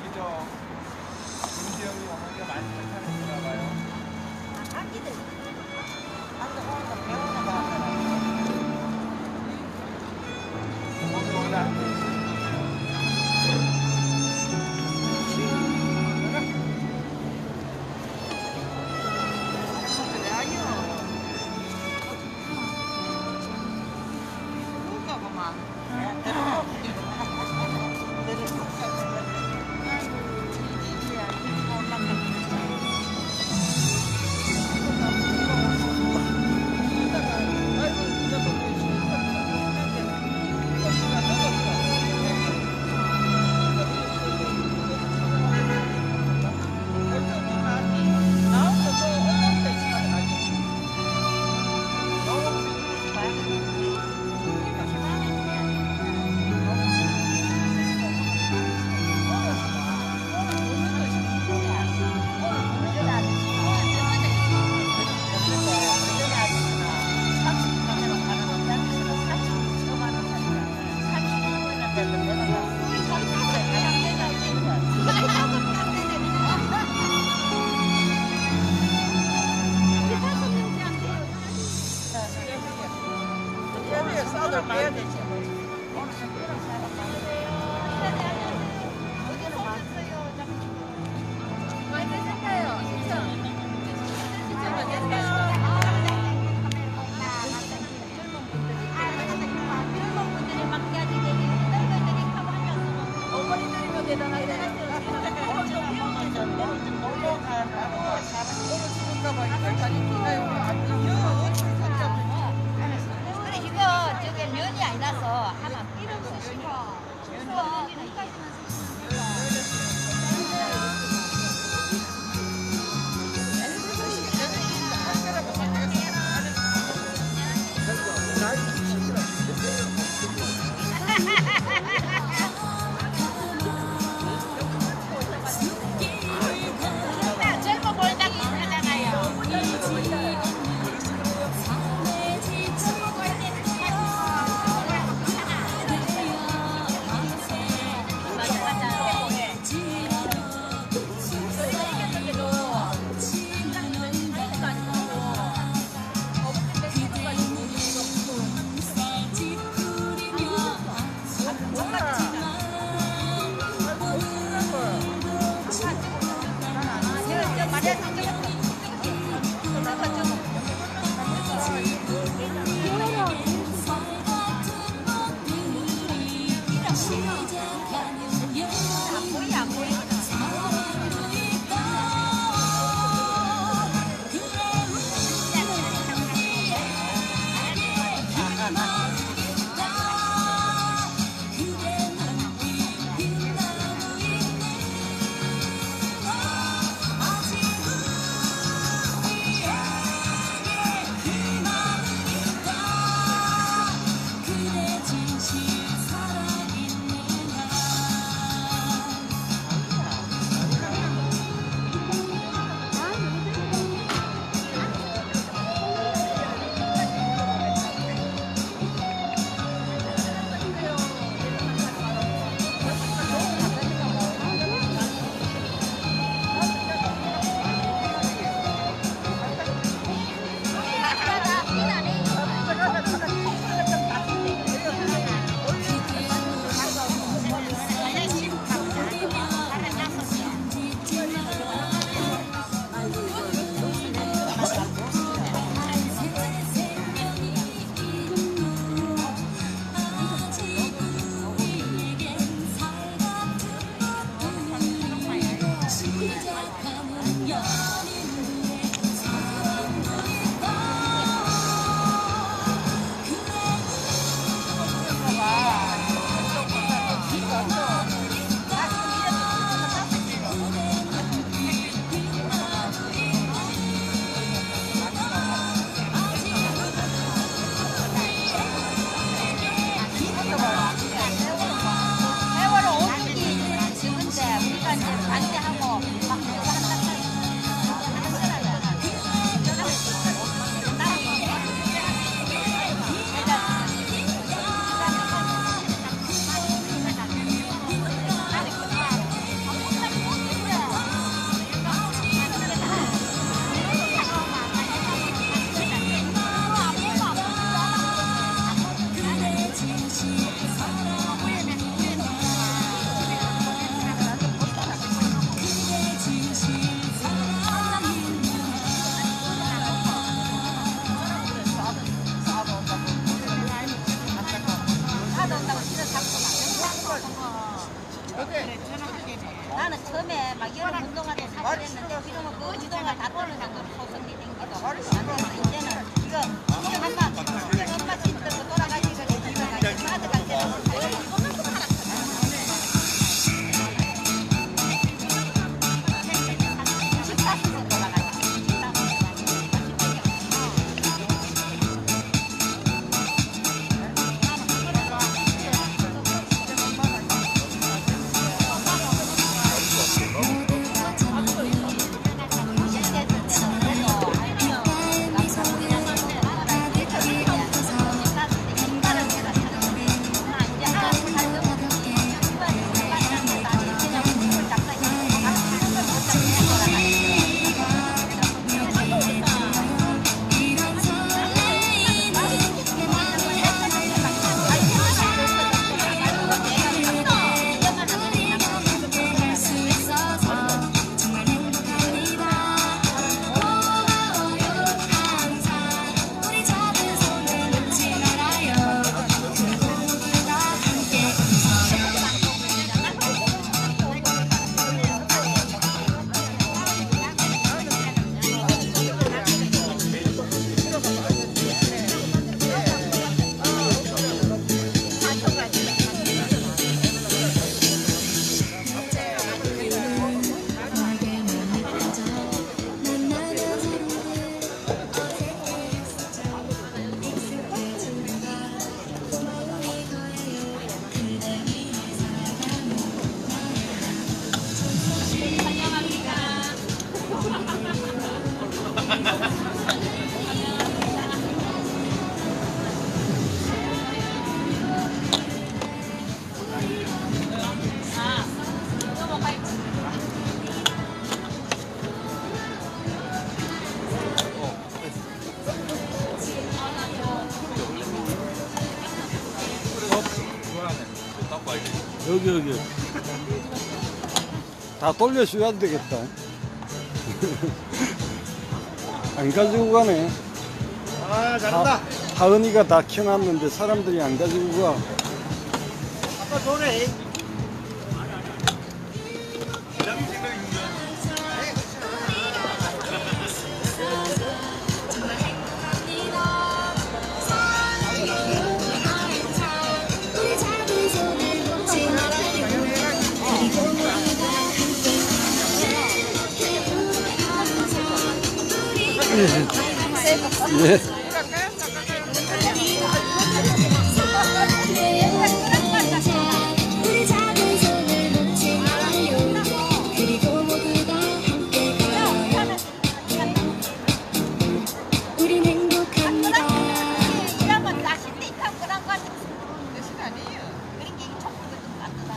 여기 저 김지영이 어머니가 많이 찾아내시나 봐요. 아기들. 아기들 오늘 배우는 거 하더라고요. 거기 오다. 나는 처음에 막 여름 운동화도 사고 그랬는데 지금은 그 운동화 다 떨어진 정도로 소성이 생기도 안 돼서 이제는 이거 엄마 신던 거 돌아가시고 빠져갈 때는 여기 다 돌려줘야 되겠다. 안 가지고 가네. 아, 잘한다. 하은이가 다 켜놨는데 사람들이 안 가지고 가. 아빠 손에. 예. 우리 작은 손을 놓지 마요. 그리고 모두 다 함께 가요. 우린 행복합니다. 이러면 나 신대 입학 그런 거 몇시 아니에요. 그런 게 촛불도 좀 따뜻한.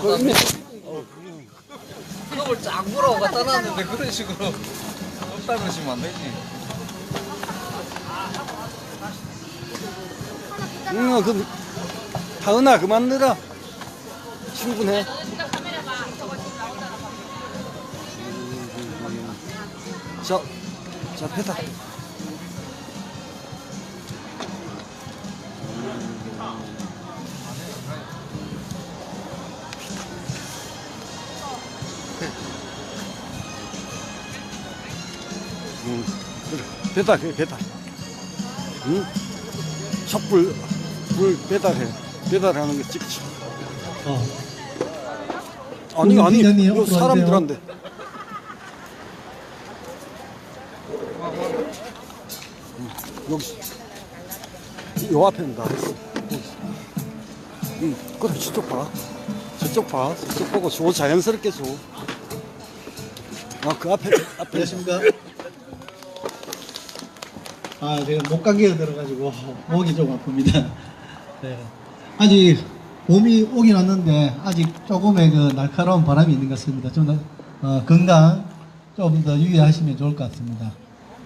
그놈을 쫙 물어 갖다 놨는데 그런 식으로 없다 그러시면 안 되지. 그 하은아 그만 넣어라. 충분해. 자 배다. 그래 배다 그 배다. 응? 촛불 불 배달해. 배달하는 거 찍지. 아니 이거 사람들한테. 여기 요 앞에는 다 했어. 그래 저쪽 봐. 저쪽 봐. 저쪽 보고 줘. 자연스럽게 줘. 그 앞에 안녕하십니까? 제가 목감기가 들어가지고 목이 좀 아픕니다. 네. 아직 봄이 오긴 왔는데 아직 조금의 그 날카로운 바람이 있는 것 같습니다. 좀 더 건강 좀 더 유의하시면 좋을 것 같습니다.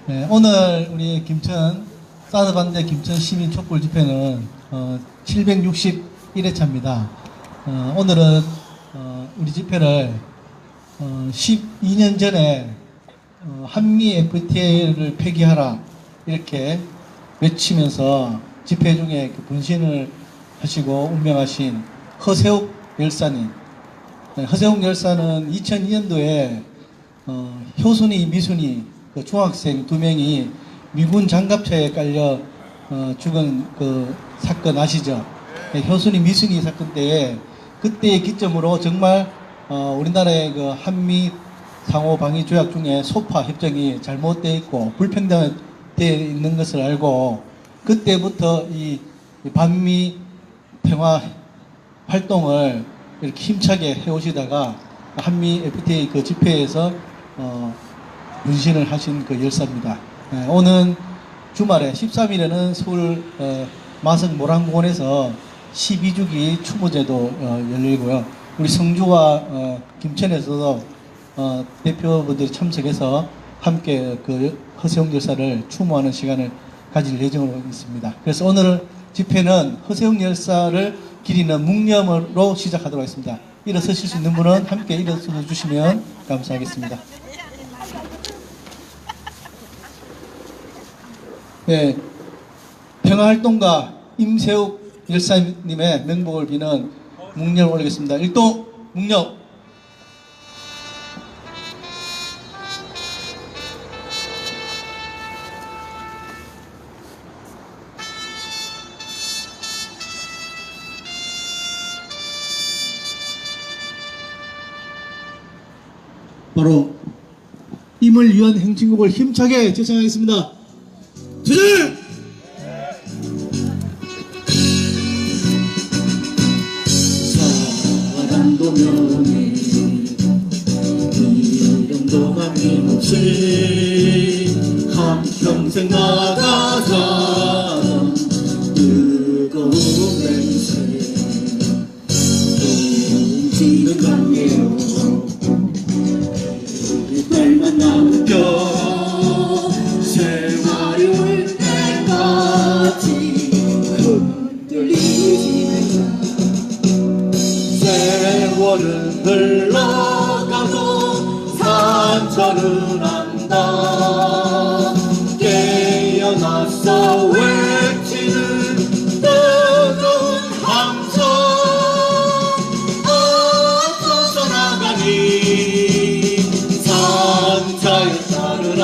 네. 오늘 우리 김천 사드반대 김천 시민 촛불 집회는 761회차입니다. 오늘은 우리 집회를 12년 전에 한미 FTA를 폐기하라 이렇게 외치면서 집회 중에 분신을 하시고 운명하신 허세욱 열사님. 허세욱 열사는 2002년도에 효순이, 미순이 그 중학생 2명이 미군 장갑차에 깔려 죽은 그 사건 아시죠? 효순이, 미순이 사건 때에 그때의 기점으로 정말 우리나라의 그 한미 상호 방위 조약 중에 소파 협정이 잘못되어 있고 불평등되어 있는 것을 알고 그때부터 이 반미 평화 활동을 이렇게 힘차게 해오시다가 한미 FTA 그 집회에서 문신을 하신 그 열사입니다. 오는 주말에 13일에는 서울 마성 모란공원에서 12주기 추모제도 열리고요. 우리 성주와 김천에서도 대표분들이 참석해서 함께 그 허세웅 열사를 추모하는 시간을 가질 예정으로 있습니다. 그래서 오늘 집회는 허세웅 열사를 기리는 묵념으로 시작하도록 하겠습니다. 일어서실 수 있는 분은 함께 일어서 주시면 감사하겠습니다. 네, 평화활동가 임세욱 열사님의 명복을 비는 묵념을 올리겠습니다. 일동 묵념. 바로 임을 위한 행진곡을 힘차게 제창하겠습니다. 투쟁! 사랑도 명예 이름도 남김없이 한평생 나가자 뜨거운 냄새 움직이는 관계로 별만 남겨 세월이 올 때까지 흔들리지 말자. 세월은 흘러가도 상처는 안다. 깨어나서 외치는 뜨거운 함성 어서 나가니 산자에 따르라.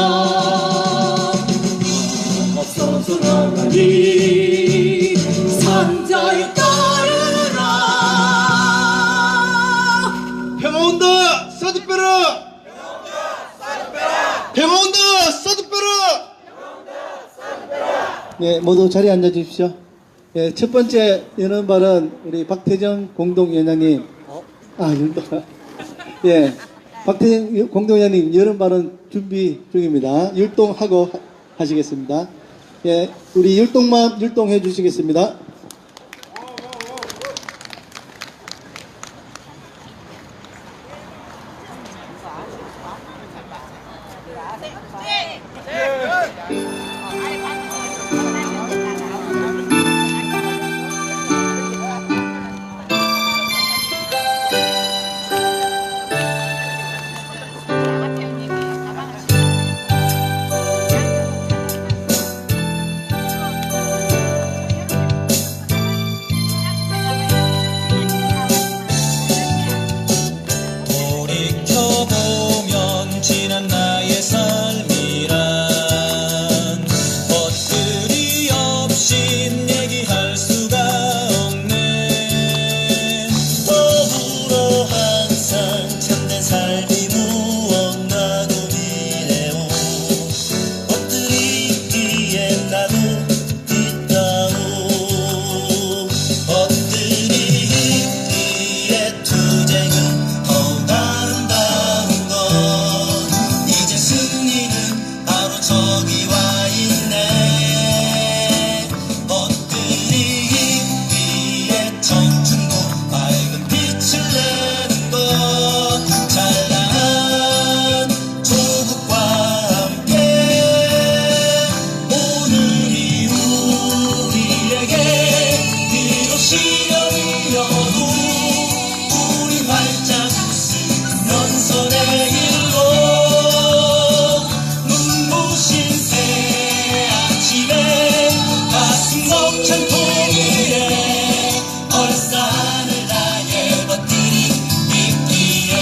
앞서서 나가니 산자에 따르라. 평화온다 사드빼라. 평화온다 사드빼라. 네, 모두 자리에 앉아 주십시오. 네, 첫 번째 여는 발은 우리 박태정 공동위원장님. 예, 박태정 공동위원장님 여는 발은 준비 중입니다. 율동하고 하시겠습니다. 예, 우리 율동만 율동해 주시겠습니다. 돌이켜보면 지난 나의 삶이란 것들이 없인 얘기할 수가 없네. 더불어 항상 참된 삶이 무언가 고민해오. 것들이 있기에 나도 있다오. 것들이 있기에 투쟁은 더욱 아름다운 것. 이제 승리는 바로 저기 와 있네. 것들이 있기에 청춘도 밝은 빛을 내는 것. 찬란한 조국과 함께 오늘이 우리에게 비록 시련이어도 우리 활짝 웃으면서 내일로 눈부신 새 아침에 가슴 벅찬 통일에 얼싸안을 나의 것들이 있기에.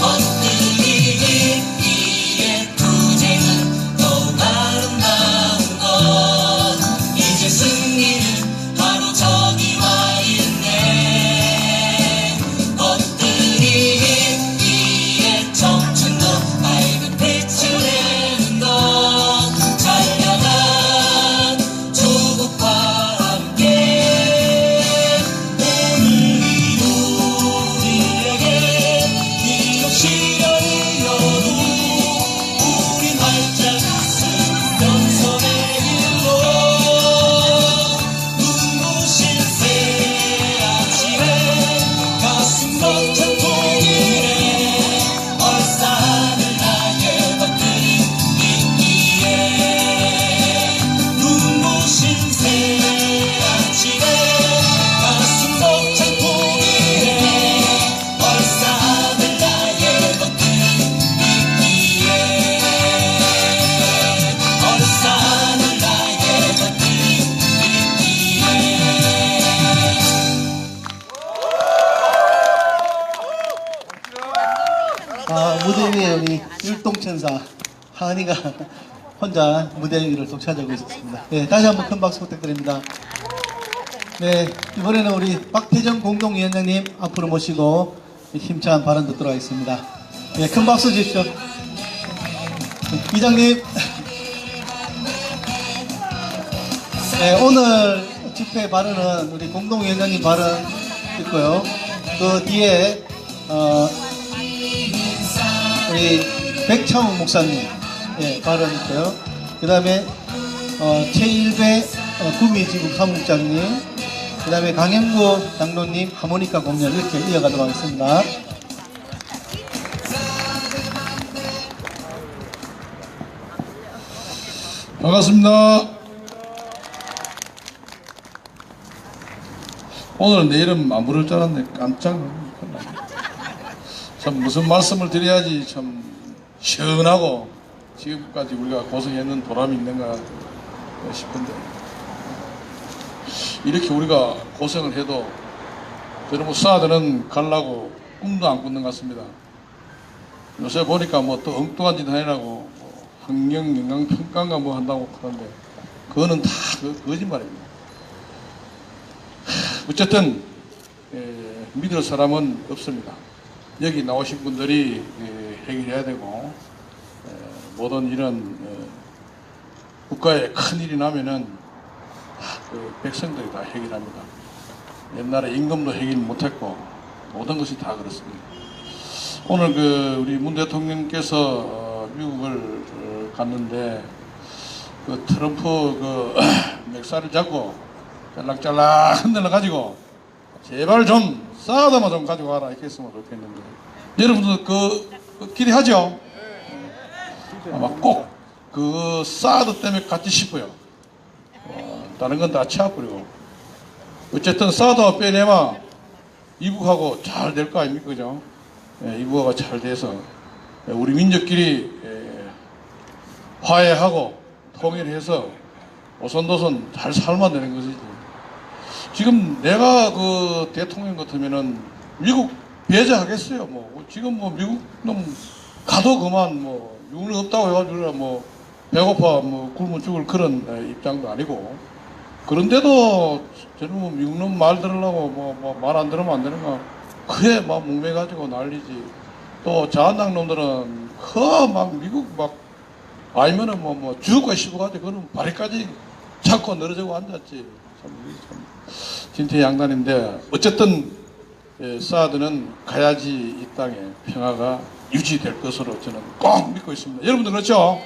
것들이 있기에 투쟁은 더욱 아름다운 것. 이제 승리는 바로 저기 와 있네. 것들이 있기에 청춘도 밝은 빛을 내는 것. 찬란한 조국과 함께 오늘이 우리에게 비록 시련이어도 우린 활짝 웃으면서 내일로 눈부신 새 아침에 가슴 벅찬 통일에 얼싸안을 나의 것들이 있기에. 눈부신 새 아침에 가슴 벅찬 통일에 얼싸안을 나의 것들이 있기에. 얼싸안을 나의 것들이 있기에. 무대 위에 우리 율동천사 하은이가 혼자 무대 위를 독차지하고 있었습니다. 네, 다시 한번 큰 박수 부탁드립니다. 네, 이번에는 우리 박태정 공동위원장님 앞으로 모시고 힘찬 발언 듣도록 하겠습니다. 네, 큰 박수 주십시오. 이장님. 네, 오늘 집회 발언은 우리 공동위원장님 발언 있고요. 그 뒤에 우리 백창훈 목사님 발언 있고요. 그 다음에 제1배 구미지국 사무국장님, 그 다음에 강영구 장로님 하모니카 공연 이렇게 이어가도록 하겠습니다. 반갑습니다. 오늘 내일은 안 부를 줄 알았네. 깜짝 놀랐네. 참 무슨 말씀을 드려야지 참 시원하고 지금까지 우리가 고생했는 보람이 있는가 싶은데, 이렇게 우리가 고생을 해도 여러분 수아들은 가려고 꿈도 안 꾸는 것 같습니다. 요새 보니까 뭐 또 엉뚱한 짓 하느라고 환경 영향 평가인가 뭐 한다고 하는데 그거는 다 거짓말입니다. 어쨌든 믿을 사람은 없습니다. 여기 나오신 분들이 해결해야 되고 모든 이런 국가에 큰일이 나면은 그 백성들이 다 해결합니다. 옛날에 임금도 해결 못했고 모든 것이 다 그렇습니다. 오늘 그 우리 문 대통령께서 미국을 갔는데 그 트럼프 그 맥살을 잡고 짤락짤락 흔들어 가지고 제발 좀 사드만 좀 가지고 와라 이렇게 했으면 좋겠는데 여러분들 그 기대하죠? 아마 꼭 그 사드 때문에 같이 싶어요. 다른 건 다 치워버리고 어쨌든 사드와 빼내면 이북하고 잘 될 거 아닙니까? 그죠? 이북하고 잘 돼서 우리 민족끼리 화해하고 통일해서 오손도손 잘 살면 되는 것이지. 지금 내가 그 대통령 같으면은 미국 배제하겠어요. 뭐 지금 뭐 미국 놈 가도 그만 뭐 미국은 없다고 해가지고 뭐 배고파 뭐 굶어 죽을 그런 입장도 아니고 그런데도 저는 뭐 미국 놈 말 들으려고 뭐 말 안 들으면 안 되는가 그래 막 목매가지고 난리지. 또 자한당 놈들은 막 미국 막 아니면은 뭐 죽을까 싶어가지고 그런 발에까지 잡고 늘어지고 앉았지. 참 진퇴양난인데 어쨌든 사드는 가야지 이 땅에 평화가 유지될 것으로 저는 꼭 믿고 있습니다. 여러분들 그렇죠?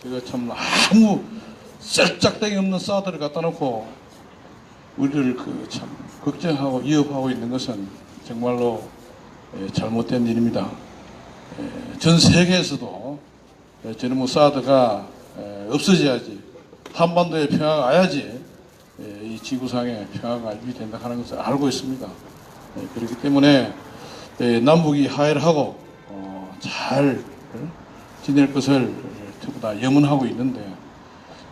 제가 참 아무 셀짝대기 없는 사드를 갖다 놓고 우리를 그 참 걱정하고 위협하고 있는 것은 정말로 잘못된 일입니다. 전 세계에서도 저놈의 사드가 없어져야지 한반도에 평화가 와야지 이 지구상에 평화가 유지된다 하는 것을 알고 있습니다. 그렇기 때문에 남북이 화해를 하고 잘 지낼 것을 전부 다 염원하고 있는데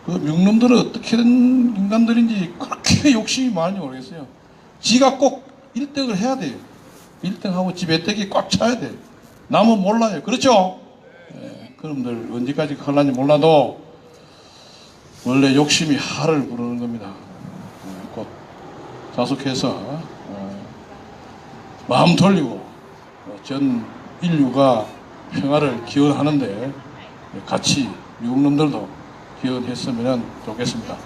그 미국놈들은 어떻게든 인간들인지 그렇게 욕심이 많이 모르겠어요. 지가 꼭 1등을 해야 돼요. 1등하고 지 배때기 꽉 차야 돼요. 남은 몰라요. 그렇죠? 그놈들 언제까지 갈란지 몰라도 원래 욕심이 하를 부르는 겁니다. 곧 자숙해서 마음 돌리고 전 인류가 평화를 기원하는데 같이 미국 놈들도 기원했으면 좋겠습니다.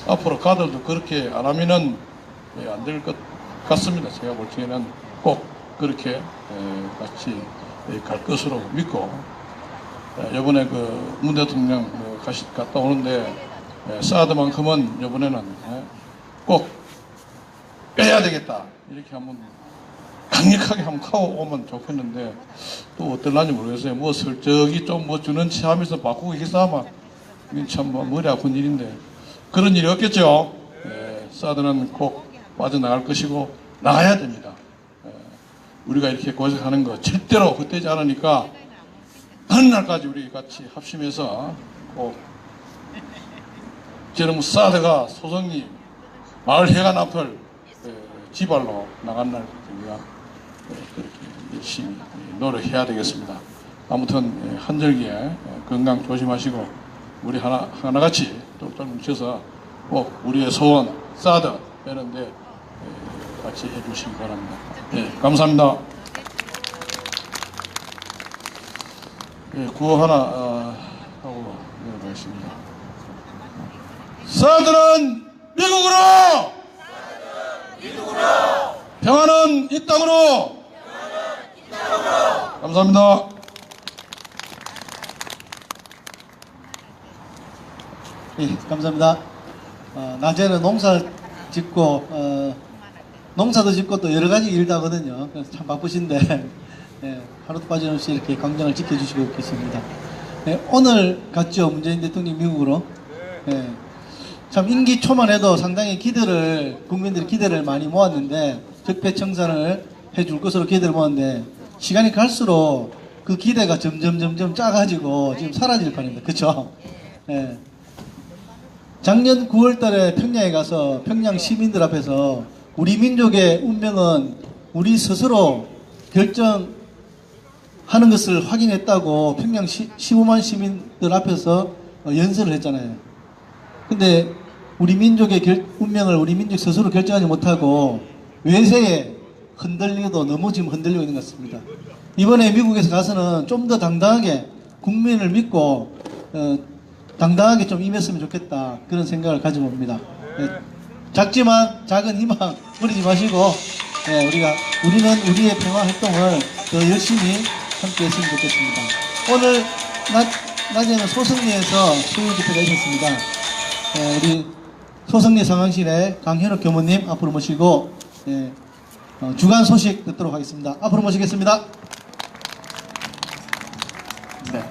앞으로 가들도 그렇게 안 하면은 안 될 것 같습니다. 제가 볼 때는 꼭 그렇게 같이 갈 것으로 믿고 이번에 그 문 대통령 갔다 오는데 사드만큼은 이번에는 꼭 빼야 되겠다 이렇게 한번 강력하게 한번 하고 오면 좋겠는데 또 어떨란지 모르겠어요. 뭐 설적이 좀 뭐 주는 치 하면서 바꾸고 있겠어 이건 참 머리 아픈 일인데 그런 일이 없겠죠. 사드는 꼭 빠져나갈 것이고 나가야 됩니다. 우리가 이렇게 고생하는 거 절대로 헛되지 않으니까 어느 날까지 우리 같이 합심해서 꼭 저놈 사드가 소성리 마을 해관 앞을 지발로 나간 날 우리가 그렇게 열심히 노력해야 되겠습니다. 아무튼 한절기에 건강 조심하시고 우리 하나같이 똘똘 뭉쳐서 꼭 우리의 소원 사드 빼는데 같이 해주시기 바랍니다. 감사합니다. 구호 하나 하고 내려가겠습니다. 사드는 미국으로! 평화는 이 땅으로! 감사합니다. 감사합니다. 낮에는 농사 짓고 농사도 짓고 또 여러 가지 일도 하거든요. 그래서 참 바쁘신데 하루도 빠짐없이 이렇게 강정을 지켜주시고 계십니다. 오늘 갔죠. 문재인 대통령 미국으로. 참 임기 초만 해도 상당히 국민들이 기대를 많이 모았는데 적폐청산을 해줄 것으로 기대를 모았는데 시간이 갈수록 그 기대가 점점 작아지고 지금 사라질 판입니다. 그렇죠? 작년 9월 달에 평양에 가서 평양 시민들 앞에서 우리 민족의 운명은 우리 스스로 결정하는 것을 확인했다고 평양 15만 시민들 앞에서 연설을 했잖아요. 근데 우리 민족의 운명을 우리 민족 스스로 결정하지 못하고 외세에 너무 지금 흔들리고 있는 것 같습니다. 이번에 미국에서 가서는 좀 더 당당하게 국민을 믿고 당당하게 좀 임했으면 좋겠다 그런 생각을 가지고 옵니다. 예, 작지만 작은 희망 버리지 마시고 우리는 우리의 평화 활동을 더 열심히 함께 했으면 좋겠습니다. 오늘 낮에는 소승리에서 수요 집회가 있었습니다. 우리 소승리 상황실의 강현욱 교무님 앞으로 모시고 주간 소식 듣도록 하겠습니다. 앞으로 모시겠습니다. 네,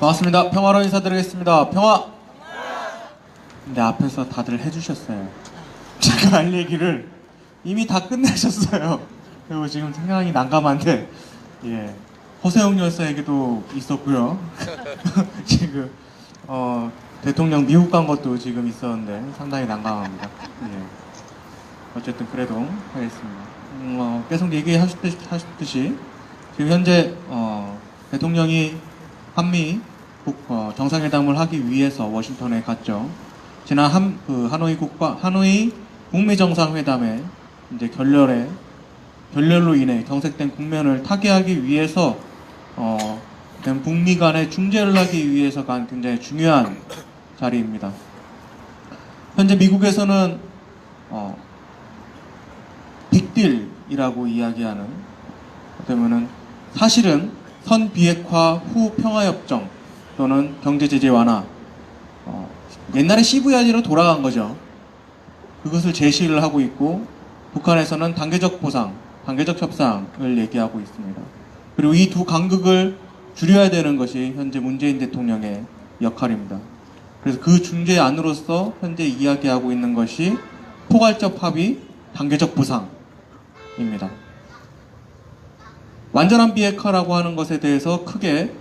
반갑습니다. 평화로 인사드리겠습니다. 평화! 근데 앞에서 다들 해주셨어요. 제가 할 얘기를 이미 다 끝내셨어요. 그리고 지금 상당히 난감한데, 예, 허세웅 열사 얘기도 있었고요. 지금 대통령 미국 간 것도 지금 있었는데 상당히 난감합니다. 예. 어쨌든 그래도 하겠습니다. 계속 얘기하셨듯이 지금 현재 대통령이 한미 정상회담을 하기 위해서 워싱턴에 갔죠. 지난 하노이 북미 정상회담에 이제 결렬로 인해 경색된 국면을 타개하기 위해서 북미 간의 중재를 하기 위해서 간 굉장히 중요한 자리입니다. 현재 미국에서는 빅딜이라고 이야기하는, 어쩌면은 사실은 선 비핵화 후 평화협정 또는 경제제재 완화, 옛날에 CVI로 돌아간 거죠. 그것을 제시를 하고 있고, 북한에서는 단계적 보상, 단계적 협상을 얘기하고 있습니다. 그리고 이 두 간극을 줄여야 되는 것이 현재 문재인 대통령의 역할입니다. 그래서 그 중재 안으로서 현재 이야기하고 있는 것이 포괄적 합의, 단계적 보상입니다. 완전한 비핵화라고 하는 것에 대해서 크게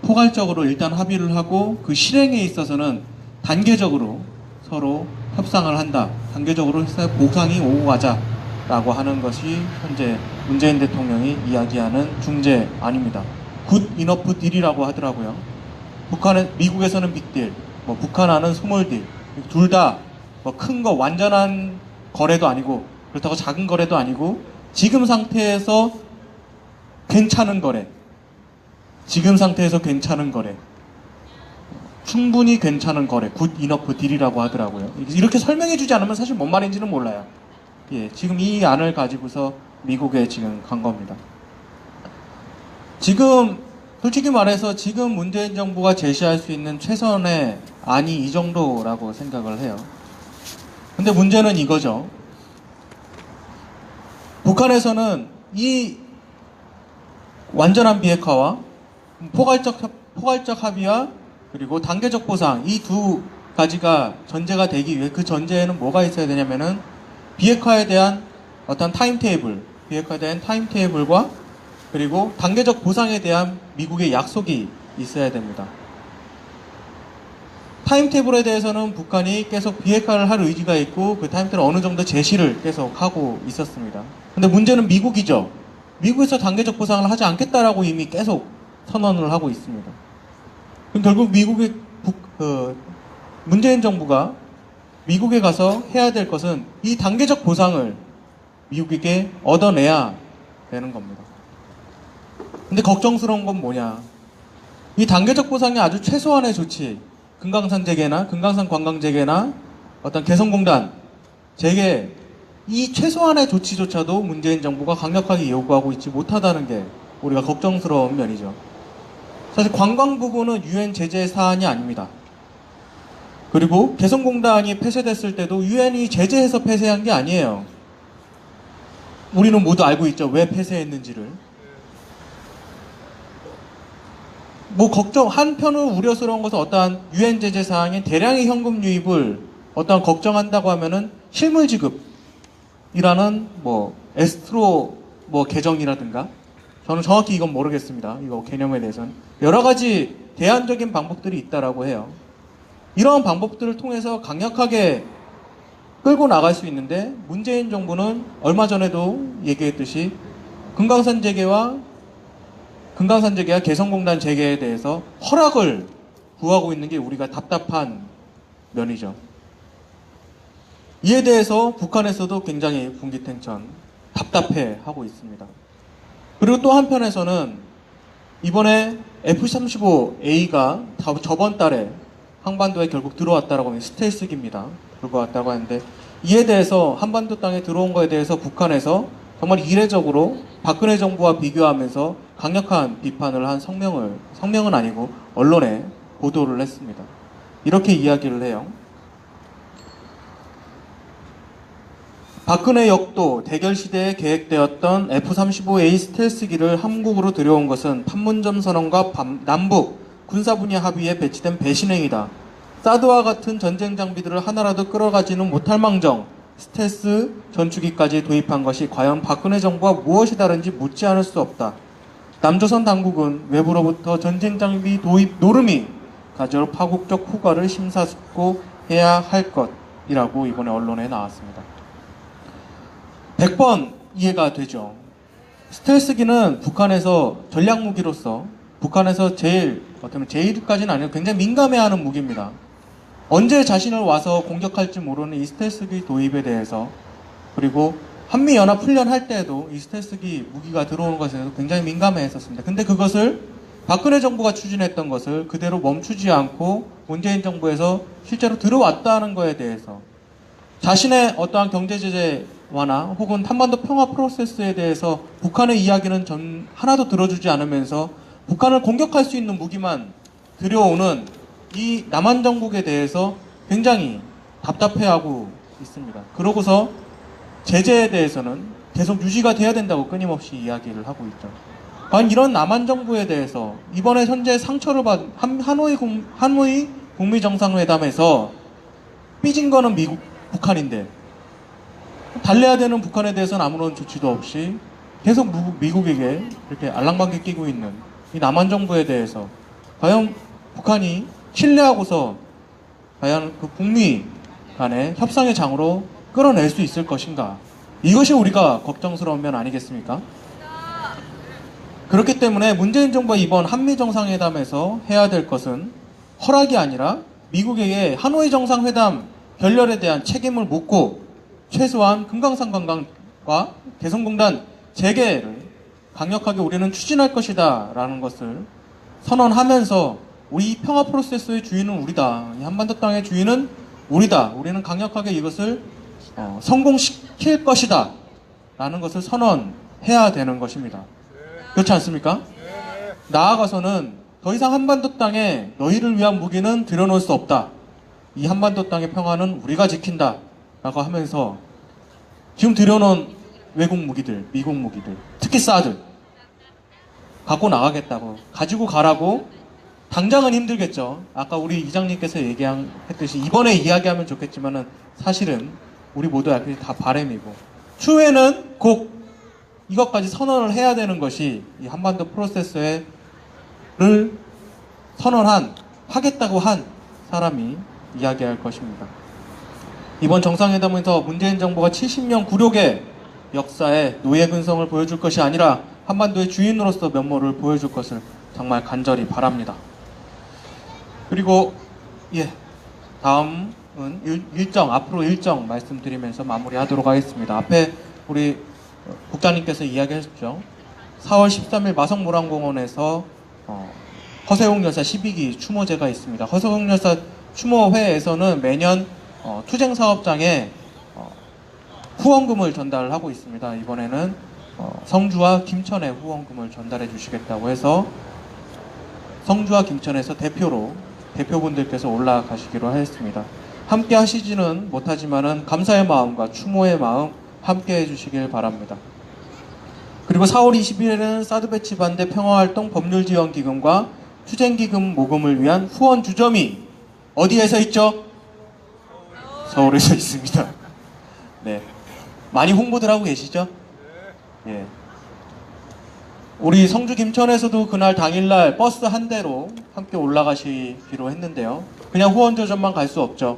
포괄적으로 일단 합의를 하고, 그 실행에 있어서는 단계적으로 서로 협상을 한다, 단계적으로 보상이 오고 가자라고 하는 것이 현재 문재인 대통령이 이야기하는 중재안입니다. 굿 이너프 딜이라고 하더라고요. 미국에서는 빅딜, 북한하는 스몰 딜, 둘 다 큰 거, 완전한 거래도 아니고 그렇다고 작은 거래도 아니고, 지금 상태에서 괜찮은 거래, 지금 상태에서 괜찮은 거래, 충분히 괜찮은 거래, 굿 이너프 딜이라고 하더라고요. 이렇게 설명해 주지 않으면 사실 뭔 말인지는 몰라요. 예, 지금 이 안을 가지고서 미국에 지금 간 겁니다. 지금 솔직히 말해서 지금 문재인 정부가 제시할 수 있는 최선의 안이 이 정도라고 생각을 해요. 근데 문제는 이거죠. 북한에서는 이 완전한 비핵화와 포괄적 합의와 그리고 단계적 보상, 이 두 가지가 전제가 되기 위해, 그 전제에는 뭐가 있어야 되냐면은 비핵화에 대한 어떤 비핵화에 대한 타임테이블과 그리고 단계적 보상에 대한 미국의 약속이 있어야 됩니다. 타임테이블에 대해서는 북한이 계속 비핵화를 할 의지가 있고, 그 타임테이블을 어느 정도 제시를 계속 하고 있었습니다. 근데 문제는 미국이죠. 미국에서 단계적 보상을 하지 않겠다라고 이미 계속 선언을 하고 있습니다. 그럼 결국 문재인 정부가 미국에 가서 해야 될 것은 이 단계적 보상을 미국에게 얻어내야 되는 겁니다. 근데 걱정스러운 건 뭐냐? 이 단계적 보상이 아주 최소한의 조치, 금강산 재개나 금강산 관광 재개나 어떤 개성공단 재개, 이 최소한의 조치조차도 문재인 정부가 강력하게 요구하고 있지 못하다는 게 우리가 걱정스러운 면이죠. 사실 관광 부분은 유엔 제재 사안이 아닙니다. 그리고 개성공단이 폐쇄됐을 때도 유엔이 제재해서 폐쇄한 게 아니에요. 우리는 모두 알고 있죠. 왜 폐쇄했는지를. 한편으로 우려스러운 것은 어떠한 유엔 제재 사항에 대량의 현금 유입을 어떠한 걱정한다고 하면은 실물 지급이라는 에스트로 계정이라든가, 저는 정확히 이건 모르겠습니다. 이거 개념에 대해서는 여러 가지 대안적인 방법들이 있다라고 해요. 이러한 방법들을 통해서 강력하게 끌고 나갈 수 있는데, 문재인 정부는 얼마 전에도 얘기했듯이 금강산 재개와 개성공단 재개에 대해서 허락을 구하고 있는 게 우리가 답답한 면이죠. 이에 대해서 북한에서도 굉장히 분기탱천, 답답해하고 있습니다. 그리고 또 한편에서는 이번에 F-35A가 저번 달에 한반도에 결국 들어왔다라고 하면 스텔스기입니다. 들어왔다고 하는데 이에 대해서 한반도 땅에 들어온 거에 대해서 북한에서 정말 이례적으로 박근혜 정부와 비교하면서 강력한 비판을 한 성명은 아니고 언론에 보도를 했습니다. 이렇게 이야기를 해요. 박근혜 역도 대결 시대에 계획되었던 F-35A 스텔스기를 한국으로 들여온 것은 판문점 선언과 남북 군사 분야 합의에 배치된 배신행위다. 사드와 같은 전쟁 장비들을 하나라도 끌어가지는 못할 망정 스텔스 전투기까지 도입한 것이 과연 박근혜 정부와 무엇이 다른지 묻지 않을 수 없다. 남조선 당국은 외부로부터 전쟁 장비 도입 노름이 가져올 파국적 후과를 심사숙고해야 할 것이라고 이번에 언론에 나왔습니다. 100번 이해가 되죠. 스텔스기는 북한에서 전략무기로서 북한에서 어쩌면 제일까지는 아니고 굉장히 민감해하는 무기입니다. 언제 자신을 와서 공격할지 모르는 이 스텔스기 도입에 대해서 그리고 한미연합훈련 할 때에도 이 스텔스기 무기가 들어오는 것에 대해서 굉장히 민감해했었습니다. 근데 그것을 박근혜 정부가 추진했던 것을 그대로 멈추지 않고 문재인 정부에서 실제로 들어왔다는 것에 대해서 자신의 어떠한 경제제재 완화 혹은 한반도 평화 프로세스에 대해서 북한의 이야기는 하나도 들어주지 않으면서 북한을 공격할 수 있는 무기만 들여오는 이 남한 정국에 대해서 굉장히 답답해하고 있습니다. 그러고서 제재에 대해서는 계속 유지가 돼야 된다고 끊임없이 이야기를 하고 있죠. 과연 이런 남한 정부에 대해서 이번에 현재 상처를 받은 하노이 북미 정상회담에서 삐진 거는 북한인데 달래야 되는 북한에 대해서는 아무런 조치도 없이 계속 미국에게 이렇게 알랑방귀 끼고 있는 이 남한 정부에 대해서 과연 북한이 신뢰하고서 과연 그 북미 간의 협상의 장으로 끌어낼 수 있을 것인가? 이것이 우리가 걱정스러운 면 아니겠습니까? 그렇기 때문에 문재인 정부가 이번 한미 정상회담에서 해야 될 것은 허락이 아니라 미국에게 하노이 정상회담 결렬에 대한 책임을 묻고 최소한 금강산 관광과 개성공단 재개를 강력하게 우리는 추진할 것이다 라는 것을 선언하면서 우리 평화 프로세스의 주인은 우리다. 이 한반도 땅의 주인은 우리다. 우리는 강력하게 이것을 성공시킬 것이다 라는 것을 선언해야 되는 것입니다. 그렇지 않습니까? 나아가서는 더 이상 한반도 땅에 너희를 위한 무기는 들여놓을 수 없다. 이 한반도 땅의 평화는 우리가 지킨다 라고 하면서 지금 들여놓은 외국 무기들, 미국 무기들, 특히 사드 갖고 나가겠다고, 가지고 가라고. 당장은 힘들겠죠. 아까 우리 이장님께서 얘기했듯이 이번에 이야기하면 좋겠지만은 사실은 우리 모두 앞에 다 바람이고 추후에는 꼭 이것까지 선언을 해야 되는 것이 이 한반도 프로세스를 하겠다고 한 사람이 이야기할 것입니다. 이번 정상회담에서 문재인 정부가 70년 굴욕의 역사의 노예 근성을 보여줄 것이 아니라 한반도의 주인으로서 면모를 보여줄 것을 정말 간절히 바랍니다. 그리고 다음은 앞으로 일정 말씀드리면서 마무리하도록 하겠습니다. 앞에 우리 국장님께서 이야기하셨죠. 4월 13일 마성모란공원에서 허세웅 여사 12기 추모제가 있습니다. 허세웅 여사 추모회에서는 매년 투쟁사업장에 후원금을 전달하고 있습니다. 이번에는 성주와 김천에 후원금을 전달해 주시겠다고 해서 성주와 김천에서 대표분들께서 올라가시기로 하였습니다. 함께 하시지는 못하지만은 감사의 마음과 추모의 마음 함께 해주시길 바랍니다. 그리고 4월 20일에는 사드 배치 반대 평화활동 법률지원기금과 투쟁기금 모금을 위한 후원 주점이 어디에서 있죠? 서울에서 있습니다. 네, 많이 홍보들 하고 계시죠? 예. 우리 성주 김천에서도 그날 당일날 버스 한 대로 함께 올라가시기로 했는데요. 그냥 후원조점만 갈 수 없죠.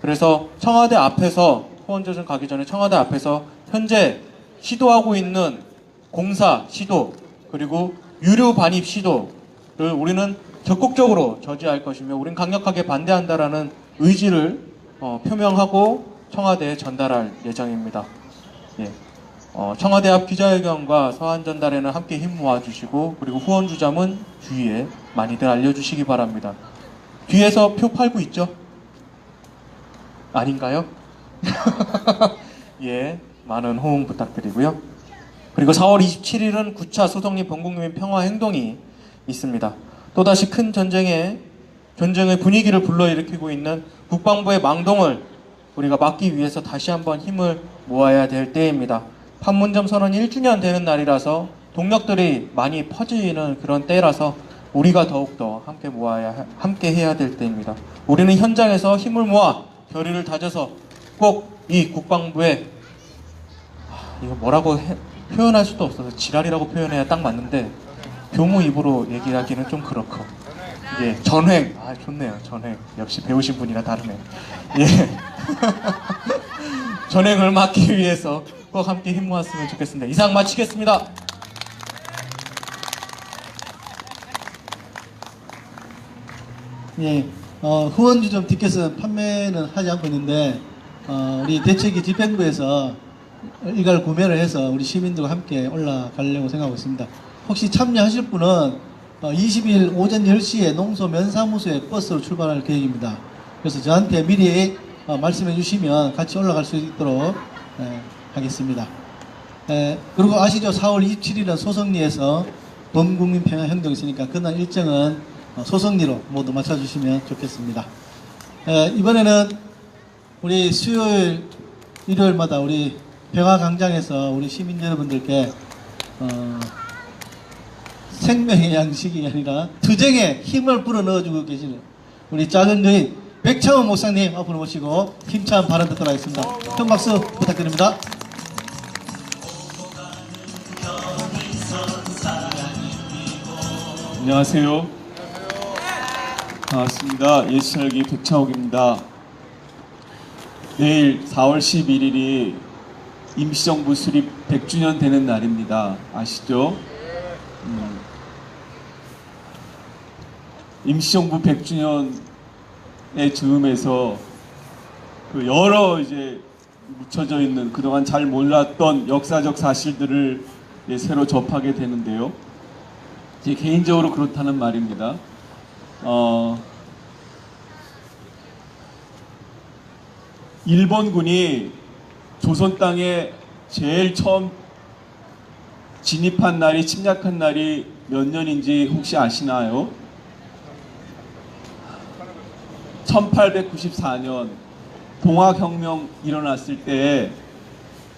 그래서 청와대 앞에서 후원조점 가기 전에 청와대 앞에서 현재 시도하고 있는 공사 시도 그리고 유료 반입 시도를 우리는 적극적으로 저지할 것이며 우리는 강력하게 반대한다라는 의지를 표명하고 청와대에 전달할 예정입니다. 예. 청와대 앞 기자회견과 서한 전달에는 함께 힘 모아주시고 그리고 후원 주점은 주위에 많이들 알려주시기 바랍니다. 뒤에서 표 팔고 있죠? 아닌가요? 예, 많은 호응 부탁드리고요. 그리고 4월 27일은 9차 소성리 범국민 평화행동이 있습니다. 또다시 큰 전쟁의 분위기를 불러일으키고 있는 국방부의 망동을 우리가 막기 위해서 다시 한번 힘을 모아야 될 때입니다. 판문점 선언 1주년 되는 날이라서 동력들이 많이 퍼지는 그런 때라서 우리가 더욱더 함께 해야 될 때입니다. 우리는 현장에서 힘을 모아 결의를 다져서 꼭 이 국방부에 이거 뭐라고 표현할 수도 없어서 지랄이라고 표현해야 딱 맞는데 교무 입으로 얘기하기는 좀 그렇고 예, 전횡 좋네요. 전횡 역시 배우신 분이라 다르네. 예. 전횡을 막기 위해서 꼭 함께 힘 모았으면 좋겠습니다. 이상 마치겠습니다. 예, 후원주점 티켓은 판매는 하지 않고 있는데 우리 대책위 집행부에서 이걸 구매를 해서 우리 시민들과 함께 올라가려고 생각하고 있습니다. 혹시 참여하실 분은 20일 오전 10시에 농소 면사무소에 버스로 출발할 계획입니다. 그래서 저한테 미리 말씀해 주시면 같이 올라갈 수 있도록 하겠습니다. 그리고 아시죠? 4월 27일은 소성리에서 범국민 평화행동이 있으니까 그날 일정은 소성리로 모두 맞춰주시면 좋겠습니다. 이번에는 우리 수요일, 일요일마다 우리 평화광장에서 우리 시민 여러분들께 생명의 양식이 아니라 투쟁에 힘을 불어넣어주고 계시는 우리 작은 여인 백창원 목사님 앞으로 모시고 힘찬 발언 듣도록 하겠습니다. 큰 박수 부탁드립니다. 안녕하세요. 반갑습니다. 예수살기 백창옥입니다. 내일 4월 11일이 임시정부 수립 100주년 되는 날입니다. 아시죠? 임시정부 100주년의 즈음에서 그 여러 이제 묻혀져 있는 그동안 잘 몰랐던 역사적 사실들을 새로 접하게 되는데요. 제 개인적으로 그렇다는 말입니다. 일본군이 조선 땅에 제일 처음 진입한 날이 침략한 날이 몇 년인지 혹시 아시나요? 1894년 동학혁명 일어났을 때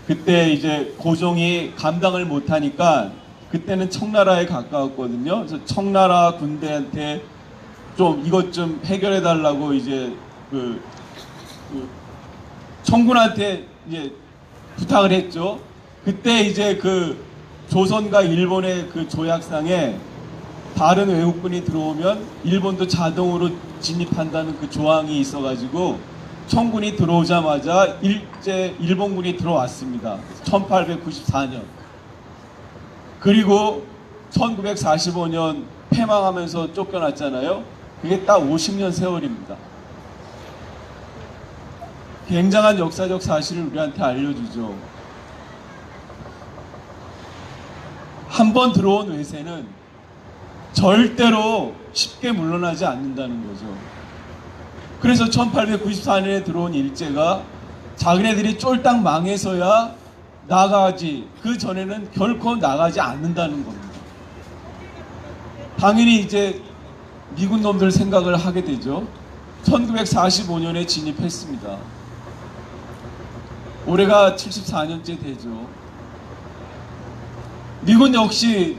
그때 이제 고종이 감당을 못하니까 그때는 청나라에 가까웠거든요. 그래서 청나라 군대한테 좀 이것 좀 해결해 달라고 이제 그 청군한테 이제 부탁을 했죠. 그때 이제 그 조선과 일본의 그 조약상에 다른 외국군이 들어오면 일본도 자동으로 진입한다는 그 조항이 있어가지고 청군이 들어오자마자 일본군이 들어왔습니다. 1894년. 그리고 1945년 패망하면서 쫓겨났잖아요. 그게 딱 50년 세월입니다. 굉장한 역사적 사실을 우리한테 알려주죠. 한번 들어온 외세는 절대로 쉽게 물러나지 않는다는 거죠. 그래서 1894년에 들어온 일제가 자기네들이 쫄딱 망해서야 나가지, 그 전에는 결코 나가지 않는다는 겁니다. 당연히 이제 미군 놈들 생각을 하게 되죠. 1945년에 진입했습니다. 올해가 74년째 되죠. 미군 역시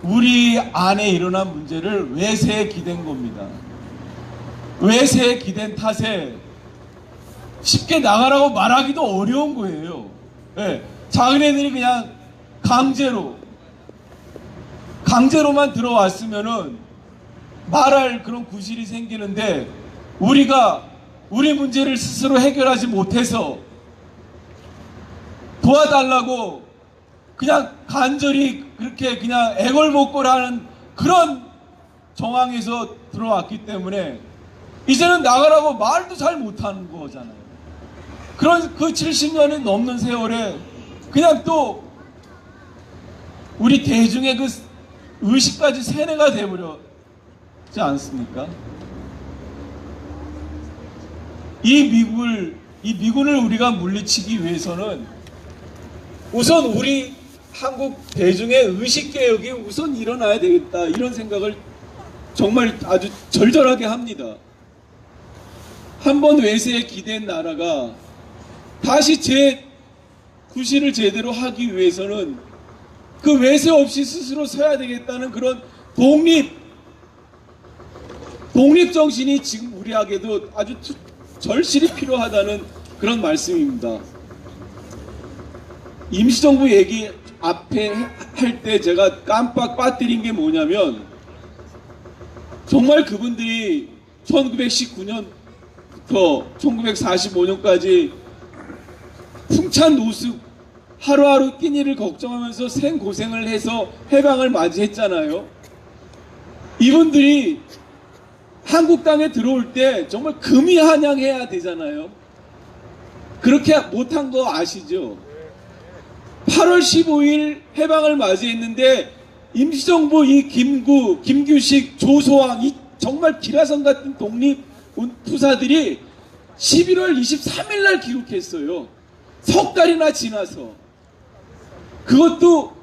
우리 안에 일어난 문제를 외세에 기댄 겁니다. 외세에 기댄 탓에 쉽게 나가라고 말하기도 어려운 거예요. 네. 자기네들이 그냥 강제로만 들어왔으면은 말할 그런 구실이 생기는데 우리가 우리 문제를 스스로 해결하지 못해서 도와달라고 그냥 간절히 그렇게 그냥 애걸복걸하는 그런 정황에서 들어왔기 때문에 이제는 나가라고 말도 잘 못하는 거잖아요. 그런 그 70년이 넘는 세월에 그냥 또 우리 대중의 그 의식까지 세뇌가 돼버렸지 않습니까? 이 미군을 우리가 물리치기 위해서는 우선 우리 한국 대중의 의식 개혁이 우선 일어나야 되겠다, 이런 생각을 정말 아주 절절하게 합니다. 한번 외세에 기댄 나라가 다시 구실을 제대로 하기 위해서는 그 외세 없이 스스로 서야 되겠다는 그런 독립 정신이 지금 우리에게도 아주 절실히 필요하다는 그런 말씀입니다. 임시정부 얘기 앞에 할 때 제가 깜빡 빠뜨린 게 뭐냐면, 정말 그분들이 1919년부터 1945년까지 풍찬 노숙, 하루하루 끼니를 걱정하면서 생고생을 해서 해방을 맞이했잖아요. 이분들이 한국 땅에 들어올 때 정말 금이 한양해야 되잖아요. 그렇게 못한 거 아시죠? 8월 15일 해방을 맞이했는데 임시정부 이 김규식, 조소왕, 이 정말 기라성 같은 독립투사들이 11월 23일 날 귀국했어요. 석 달이나 지나서. 그것도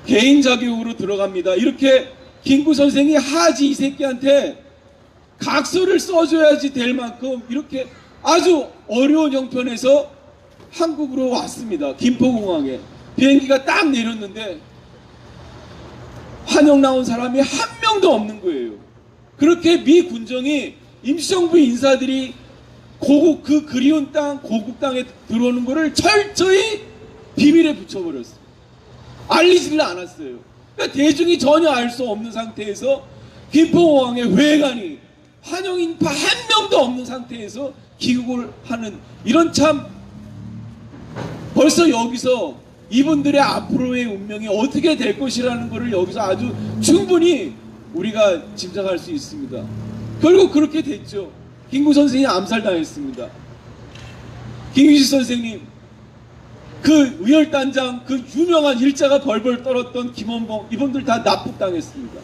개인 자격으로 들어갑니다. 이렇게 김구 선생이 하지 이 새끼한테 각서를 써줘야지 될 만큼 이렇게 아주 어려운 형편에서 한국으로 왔습니다. 김포공항에 비행기가 딱 내렸는데 환영 나온 사람이 한 명도 없는 거예요. 그렇게 미 군정이 임시정부 인사들이 그 그리운 땅, 고국 땅에 들어오는 거를 철저히 비밀에 붙여버렸어요. 알리지를 않았어요. 그러니까 대중이 전혀 알 수 없는 상태에서 김포공항에 외관이 환영 인파 한 명도 없는 상태에서 귀국을 하는, 이런 참, 벌써 여기서 이분들의 앞으로의 운명이 어떻게 될 것이라는 것을 여기서 아주 충분히 우리가 짐작할 수 있습니다. 결국 그렇게 됐죠. 김구 선생이 암살당했습니다. 김규식 선생님, 그 의열단장, 그 유명한 일자가 벌벌 떨었던 김원봉, 이분들 다 납북당했습니다.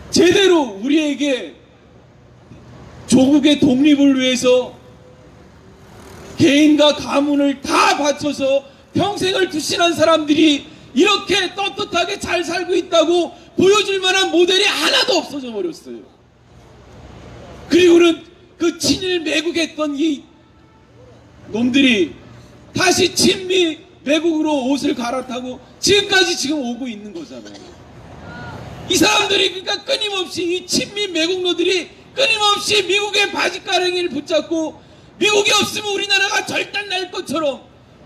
제대로 우리에게 조국의 독립을 위해서 개인과 가문을 다 바쳐서 평생을 투신한 사람들이 이렇게 떳떳하게 잘 살고 있다고 보여줄 만한 모델이 하나도 없어져 버렸어요. 그리고는 그 친일 매국했던 이 놈들이 다시 친미 매국으로 옷을 갈아타고 지금까지 지금 오고 있는 거잖아요. 이 사람들이 그러니까 끊임없이 이 친미 매국노들이 끊임없이 미국의 바지가랑이를 붙잡고 미국이 없으면 우리나라가 절단 날 것처럼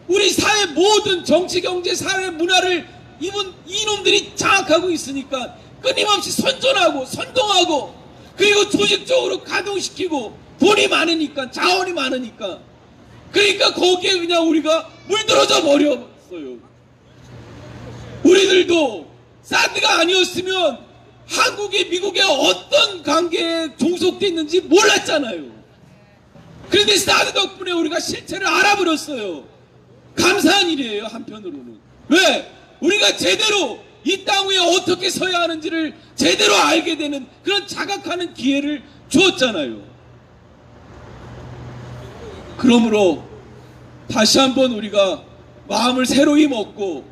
우리 사회 모든 정치, 경제, 사회, 문화를 이놈들이 장악하고 있으니까 끊임없이 선전하고 선동하고 그리고 조직적으로 가동시키고 돈이 많으니까, 자원이 많으니까, 그러니까 거기에 그냥 우리가 물들어져 버렸어요. 우리들도 사드가 아니었으면 한국이 미국의 어떤 관계에 종속돼 있는지 몰랐잖아요. 그런데 사드 덕분에 우리가 실체를 알아버렸어요. 감사한 일이에요. 한편으로는. 왜? 우리가 제대로 이 땅 위에 어떻게 서야 하는지를 제대로 알게 되는 그런 자각하는 기회를 주었잖아요. 그러므로 다시 한번 우리가 마음을 새로이 먹고,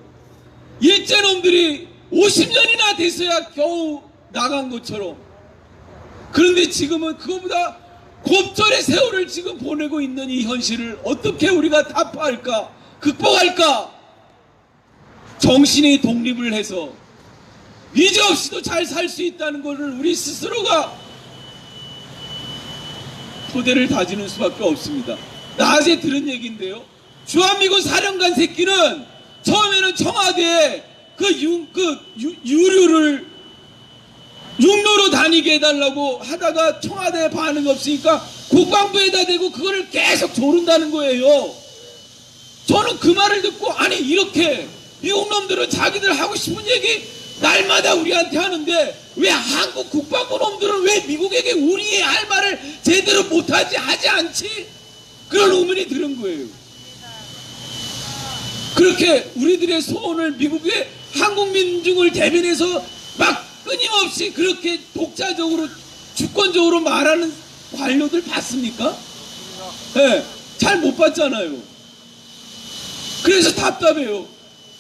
일제놈들이 50년이나 돼서야 겨우 나간 것처럼, 그런데 지금은 그거보다 곱절의 세월을 지금 보내고 있는 이 현실을 어떻게 우리가 타파할까, 극복할까? 정신이 독립을 해서 위제 없이도 잘 살 수 있다는 것을 우리 스스로가 토대를 다지는 수밖에 없습니다. 낮에 들은 얘기인데요. 주한미군 사령관 새끼는 처음에는 청와대에 유류를 육로로 다니게 해달라고 하다가 청와대에 반응이 없으니까 국방부에다 대고 그거를 계속 조른다는 거예요. 저는 그 말을 듣고, 아니 이렇게 미국 놈들은 자기들 하고 싶은 얘기 날마다 우리한테 하는데 왜 한국 국방부 놈들은 왜 미국에게 우리의 할 말을 제대로 하지 않지? 그런 의문이 드는 거예요. 그렇게 우리들의 소원을 미국의 한국 민중을 대변해서 막 끊임없이 그렇게 독자적으로 주권적으로 말하는 관료들 봤습니까? 네, 잘 못 봤잖아요. 그래서 답답해요.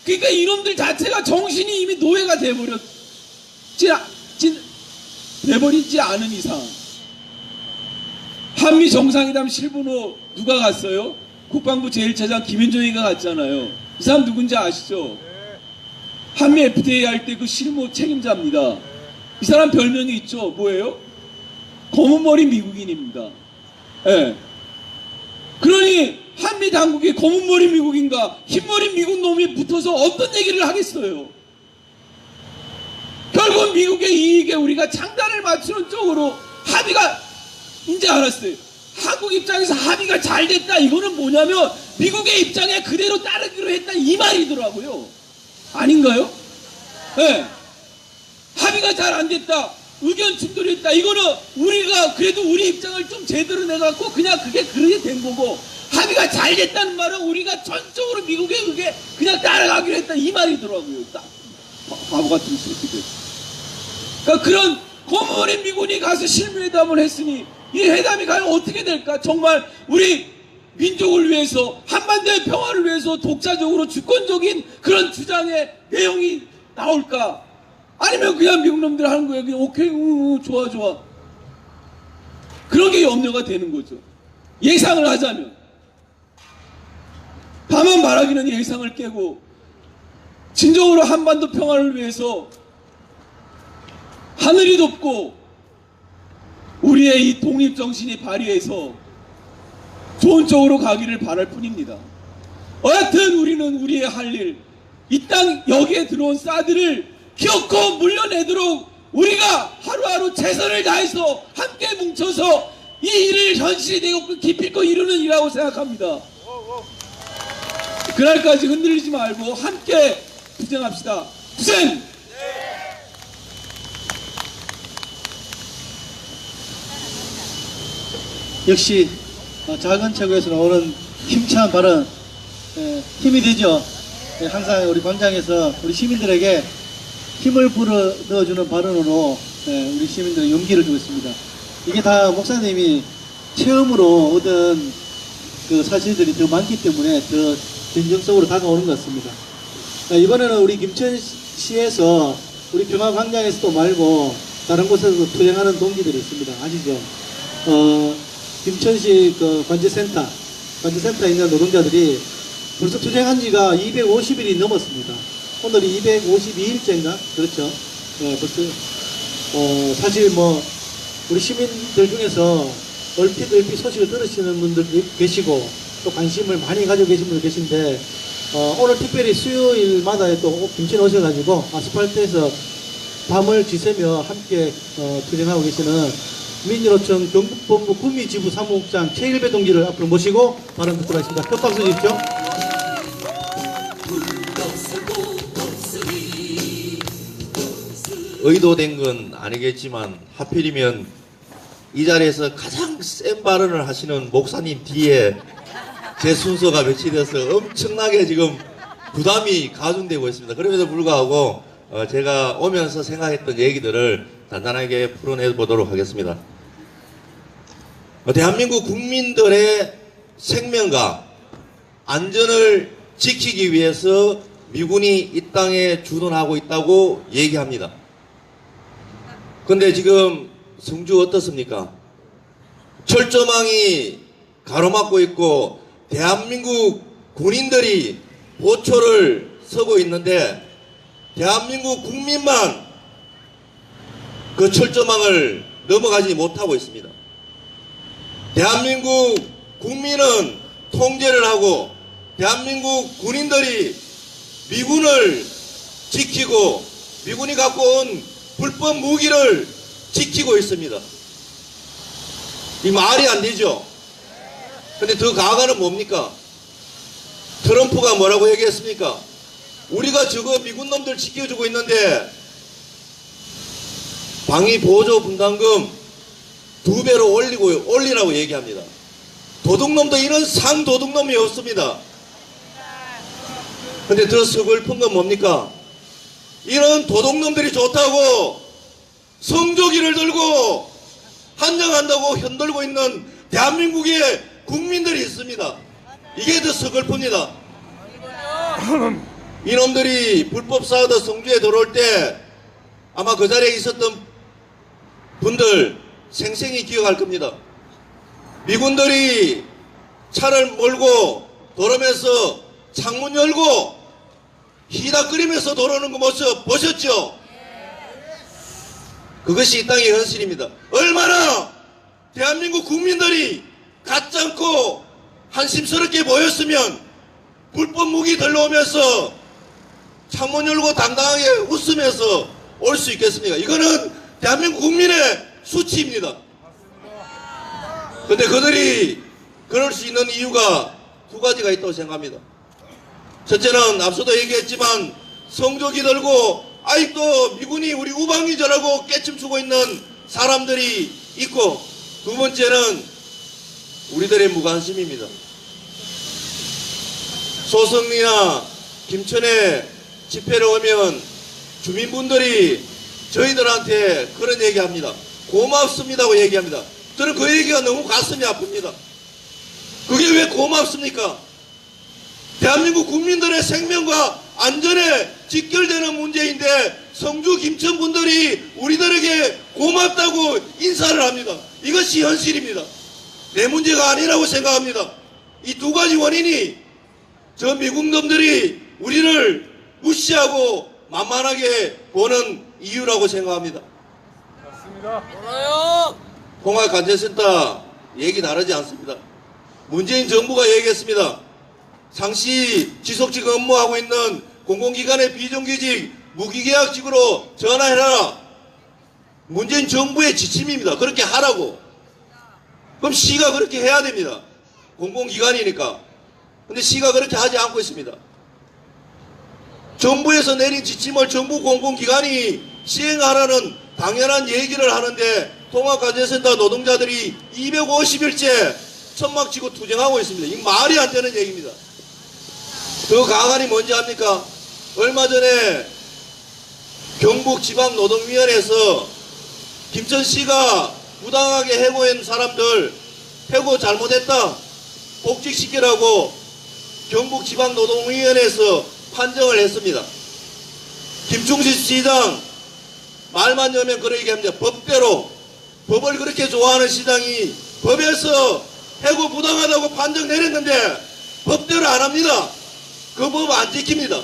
그러니까 이놈들 자체가 정신이 이미 노예가 돼버리지 않은 이상, 한미 정상회담 실무로 누가 갔어요? 국방부 제1차장 김현종이가 갔잖아요. 이 사람 누군지 아시죠? 한미 FTA 할 때 그 실무 책임자입니다. 이 사람 별명이 있죠. 뭐예요? 검은머리 미국인입니다. 예. 그러니 한미 당국이 검은머리 미국인가 흰머리 미국 놈이 붙어서 어떤 얘기를 하겠어요? 결국 미국의 이익에 우리가 장단을 맞추는 쪽으로 합의가, 이제 알았어요. 한국 입장에서 합의가 잘 됐다. 이거는 뭐냐면 미국의 입장에 그대로 따르기로 했다, 이 말이더라고요. 아닌가요? 네. 합의가 잘 안 됐다, 의견 충돌이 있다, 이거는 우리가 그래도 우리 입장을 좀 제대로 내갖고 그냥 그게 그렇게 된 거고, 합의가 잘 됐다는 말은 우리가 전적으로 미국의 의견에 그냥 따라가기로 했다, 이 말이더라고요. 딱 바보 같은 새끼들. 그러니까 그런 검은머리 미군이 가서 실무회담을 했으니 이 회담이 과연 어떻게 될까? 정말 우리 민족을 위해서, 한반도의 평화를 위해서 독자적으로 주권적인 그런 주장의 내용이 나올까? 아니면 그냥 미국 놈들 하는 거예요. 그냥 오케이, 좋아, 좋아. 그런 게 염려가 되는 거죠. 예상을 하자면. 다만 말하기는 예상을 깨고 진정으로 한반도 평화를 위해서 하늘이 돕고 우리의 이 독립정신이 발휘해서 좋은 쪽으로 가기를 바랄 뿐입니다. 여하튼 우리는 우리의 할 일, 이 땅 여기에 들어온 사드를 기어코 물려내도록 우리가 하루하루 최선을 다해서 함께 뭉쳐서 이 일을 현실이 되고 기필코 이루는 일이라고 생각합니다. 그날까지 흔들리지 말고 함께 투쟁합시다. 투쟁! 역시 작은 체구에서 나오는 힘찬 발언, 힘이 되죠. 항상 우리 광장에서 우리 시민들에게 힘을 불어 넣어주는 발언으로 우리 시민들의 용기를 주고 있습니다. 이게 다 목사님이 체험으로 얻은 그 사실들이 더 많기 때문에 더 진정성으로 다가오는 것 같습니다. 이번에는 우리 김천시에서 우리 평화광장에서도 말고 다른 곳에서도 투쟁하는 동기들이 있습니다. 아시죠? 김천시 그 관제센터에 있는 노동자들이 벌써 투쟁한 지가 250일이 넘었습니다. 오늘이 252일째인가? 그렇죠. 벌써, 사실 뭐, 우리 시민들 중에서 얼핏 소식을 들으시는 분들 계시고, 또 관심을 많이 가지고 계신 분들 계신데, 오늘 특별히 수요일마다 또 김천에 오셔가지고, 아스팔트에서 밤을 지새며 함께, 투쟁하고 계시는 민주노총 경북본부 구미지부 사무국장 최일배 동지를 앞으로 모시고 발언 듣도록 하겠습니다. 큰 박수 주십시오. 의도된 건 아니겠지만 하필이면 이 자리에서 가장 센 발언을 하시는 목사님 뒤에 제 순서가 배치돼서 엄청나게 지금 부담이 가중되고 있습니다. 그럼에도 불구하고 제가 오면서 생각했던 얘기들을 단단하게 풀어내 보도록 하겠습니다. 대한민국 국민들의 생명과 안전을 지키기 위해서 미군이 이 땅에 주둔하고 있다고 얘기합니다. 근데 지금 성주 어떻습니까? 철조망이 가로막고 있고 대한민국 군인들이 보초를 서고 있는데 대한민국 국민만 그 철조망을 넘어가지 못하고 있습니다. 대한민국 국민은 통제를 하고 대한민국 군인들이 미군을 지키고 미군이 갖고 온 불법 무기를 지키고 있습니다. 이 말이 안 되죠. 근데 더 가가는 뭡니까? 트럼프가 뭐라고 얘기했습니까? 우리가 저거 미군 놈들 지켜주고 있는데 방위 보조 분담금 2배로 올리라고 얘기합니다. 도둑놈도 이런 상도둑놈이 없습니다. 근데 더 서글픈 건 뭡니까? 이런 도둑놈들이 좋다고 성조기를 들고 한 환장한다고 흔들고 있는 대한민국의 국민들이 있습니다. 이게 더 서글픕니다. 이놈들이 불법 사우드 성주에 들어올 때 아마 그 자리에 있었던 분들 생생히 기억할 겁니다. 미군들이 차를 몰고 들어오면서 창문 열고 히다끓이면서 들어오는 그 모습 보셨죠? 그것이 이 땅의 현실입니다. 얼마나 대한민국 국민들이 갖지 않고 한심스럽게 보였으면 불법 무기 들러오면서 창문 열고 당당하게 웃으면서 올 수 있겠습니까? 이거는 대한민국 국민의 수치입니다. 근데 그들이 그럴 수 있는 이유가 두 가지가 있다고 생각합니다. 첫째는 앞서도 얘기했지만 성조기 들고 아직도 미군이 우리 우방기절하고 깨춤추고 있는 사람들이 있고, 두 번째는 우리들의 무관심입니다. 소성리나 김천에 집회를 오면 주민분들이 저희들한테 그런 얘기합니다. 고맙습니다고 얘기합니다. 저는 그 얘기가 너무 가슴이 아픕니다. 그게 왜 고맙습니까? 대한민국 국민들의 생명과 안전에 직결되는 문제인데 성주 김천 분들이 우리들에게 고맙다고 인사를 합니다. 이것이 현실입니다. 내 문제가 아니라고 생각합니다. 이 두 가지 원인이 저 미국놈들이 우리를 무시하고 만만하게 보는 이유라고 생각합니다. 맞습니다. 통합관제센터 얘기 다르지 않습니다. 문재인 정부가 얘기했습니다. 상시 지속직 업무하고 있는 공공기관의 비정규직 무기계약직으로 전환해라. 문재인 정부의 지침입니다. 그렇게 하라고. 그럼 시가 그렇게 해야 됩니다. 공공기관이니까. 근데 시가 그렇게 하지 않고 있습니다. 정부에서 내린 지침을 정부 공공기관이 시행하라는 당연한 얘기를 하는데 통합관제센터 노동자들이 250일째 천막 치고 투쟁하고 있습니다. 이게 말이 안 되는 얘기입니다. 더 가관이 뭔지 압니까? 얼마 전에 경북지방노동위원회에서 김천시가 부당하게 해고한 사람들 해고 잘못했다 복직시키라고 경북지방노동위원회에서 판정을 했습니다. 김충식 시장 말만 여면 그런 얘기합니다. 법대로 법을 그렇게 좋아하는 시장이 법에서 해고 부당하다고 판정 내렸는데 법대로 안 합니다. 그 법 안 지킵니다.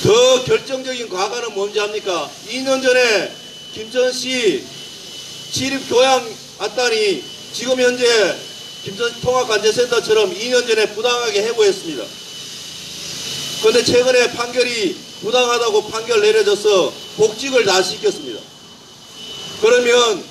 더 결정적인 과거는 뭔지 압니까? 2년 전에 김천시 시립교양 왔다니 지금 현재 김천 통합관제센터처럼 2년 전에 부당하게 해고했습니다. 그런데 최근에 판결이 부당하다고 판결 내려져서 복직을 다 시켰습니다. 그러면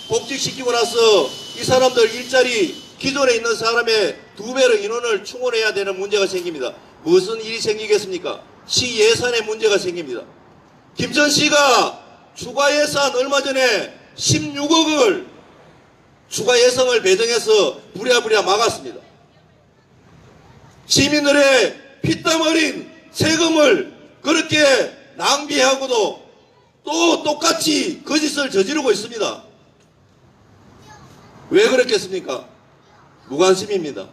복직시키고 나서 이 사람들 일자리 기존에 있는 사람의 2배로 인원을 충원해야 되는 문제가 생깁니다. 무슨 일이 생기겠습니까? 시 예산에 문제가 생깁니다. 김천시가 추가 예산 얼마 전에 16억을 추가 예산을 배정해서 부랴부랴 막았습니다. 시민들의 피땀 어린 세금을 그렇게 낭비하고도 또 똑같이 거짓을 저지르고 있습니다. 왜 그렇겠습니까? 무관심입니다.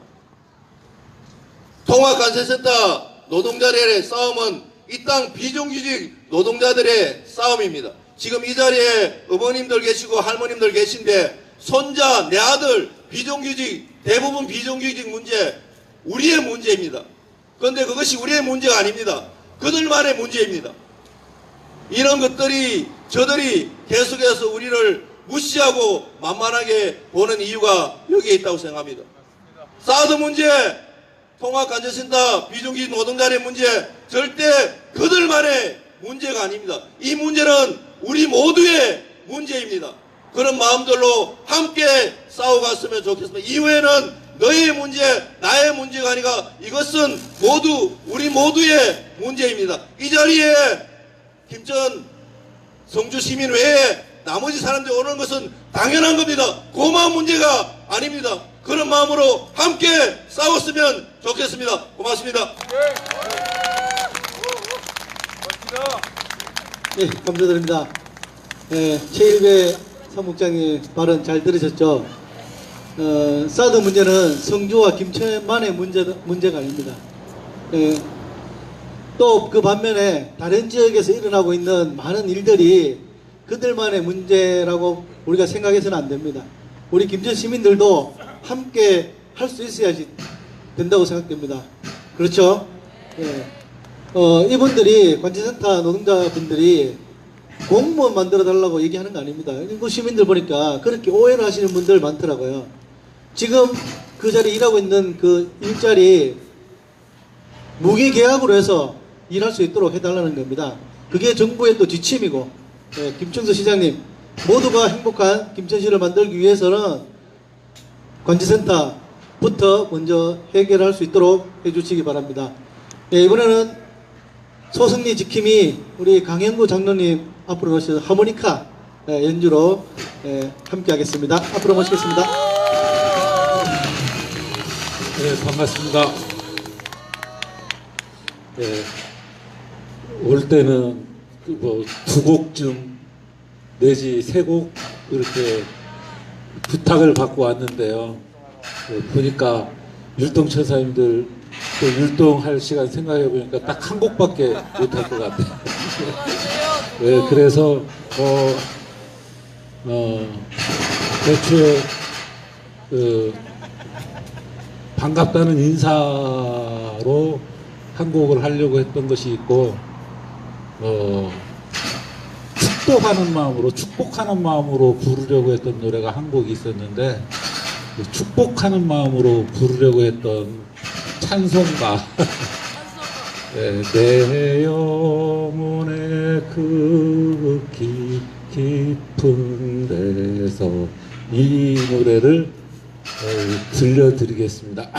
통합관세센터 노동자들의 싸움은 이 땅 비정규직 노동자들의 싸움입니다. 지금 이 자리에 어머님들 계시고 할머님들 계신데 손자, 내 아들 비정규직, 대부분 비정규직 문제 우리의 문제입니다. 그런데 그것이 우리의 문제가 아닙니다. 그들만의 문제입니다. 이런 것들이 저들이 계속해서 우리를 무시하고 만만하게 보는 이유가 여기에 있다고 생각합니다. 사드 문제, 통합관제센터 비정규직 노동자의 문제 절대 그들만의 문제가 아닙니다. 이 문제는 우리 모두의 문제입니다. 그런 마음들로 함께 싸워갔으면 좋겠습니다. 이후에는 너의 문제, 나의 문제가 아니라 이것은 모두 우리 모두의 문제입니다. 이 자리에 김천 성주 시민 외에 나머지 사람들이 오는 것은 당연한 겁니다. 고마운 문제가 아닙니다. 그런 마음으로 함께 싸웠으면 좋겠습니다. 고맙습니다. 네, 감사드립니다. 최일배 사무국장님 발언 잘 들으셨죠? 사드 문제는 성주와 김천만의 문제가 아닙니다. 또 그 반면에 다른 지역에서 일어나고 있는 많은 일들이 그들만의 문제라고 우리가 생각해서는 안 됩니다. 우리 김천 시민들도 함께 할 수 있어야지 된다고 생각됩니다. 그렇죠? 이분들이 관제센터 노동자분들이 공무원 만들어 달라고 얘기하는 거 아닙니다. 일부 시민들 보니까 그렇게 오해를 하시는 분들 많더라고요. 지금 그 자리에 일하고 있는 그 일자리 무기계약으로 해서 일할 수 있도록 해달라는 겁니다. 그게 정부의 또 지침이고, 김청수 시장님, 모두가 행복한 김천시를 만들기 위해서는 관제센터부터 먼저 해결할 수 있도록 해주시기 바랍니다. 이번에는 소승리 지킴이 우리 강현구 장로님 앞으로 모셔서 하모니카 연주로 함께 하겠습니다. 앞으로 모시겠습니다. 네, 반갑습니다. 네, 올 때는 뭐 2곡쯤 내지 3곡 이렇게 부탁을 받고 왔는데요. 보니까 율동천사님들 또 율동할 시간 생각해 보니까 딱 1곡밖에 못할 것 같아요. 네, 그래서 대충 반갑다는 인사로 한 곡을 하려고 했던 것이 있고, 축복하는 마음으로 부르려고 했던 노래가 한 곡이 있었는데, 축복하는 마음으로 부르려고 했던 찬송가. 네, 내 영혼의 그 깊은 데서 이 노래를 들려드리겠습니다.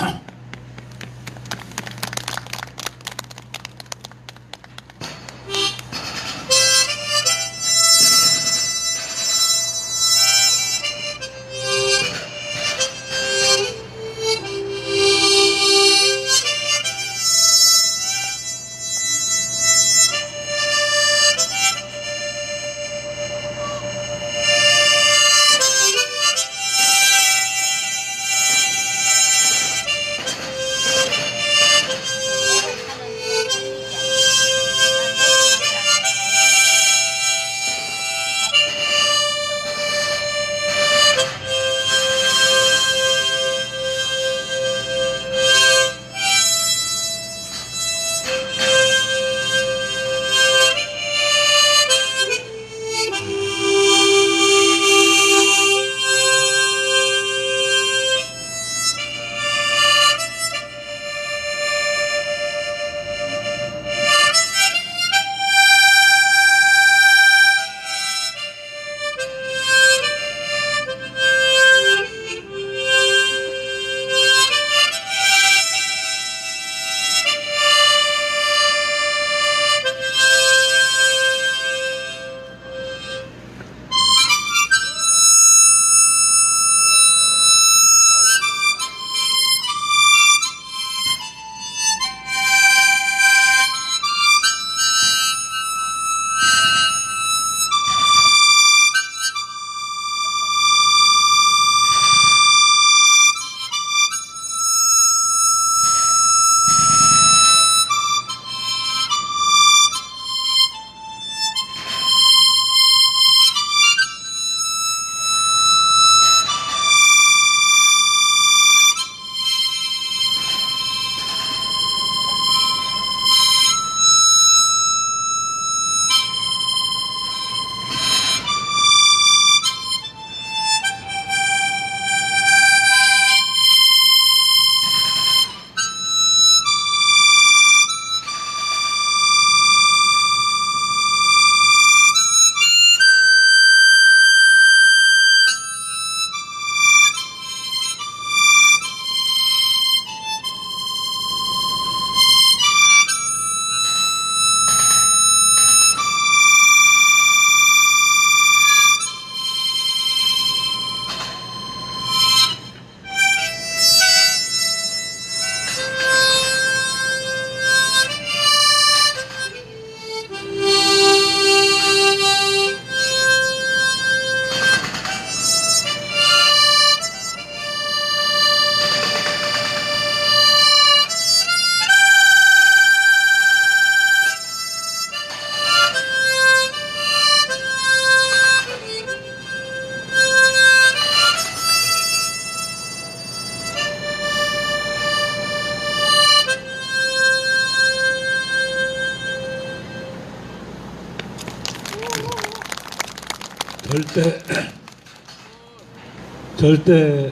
절대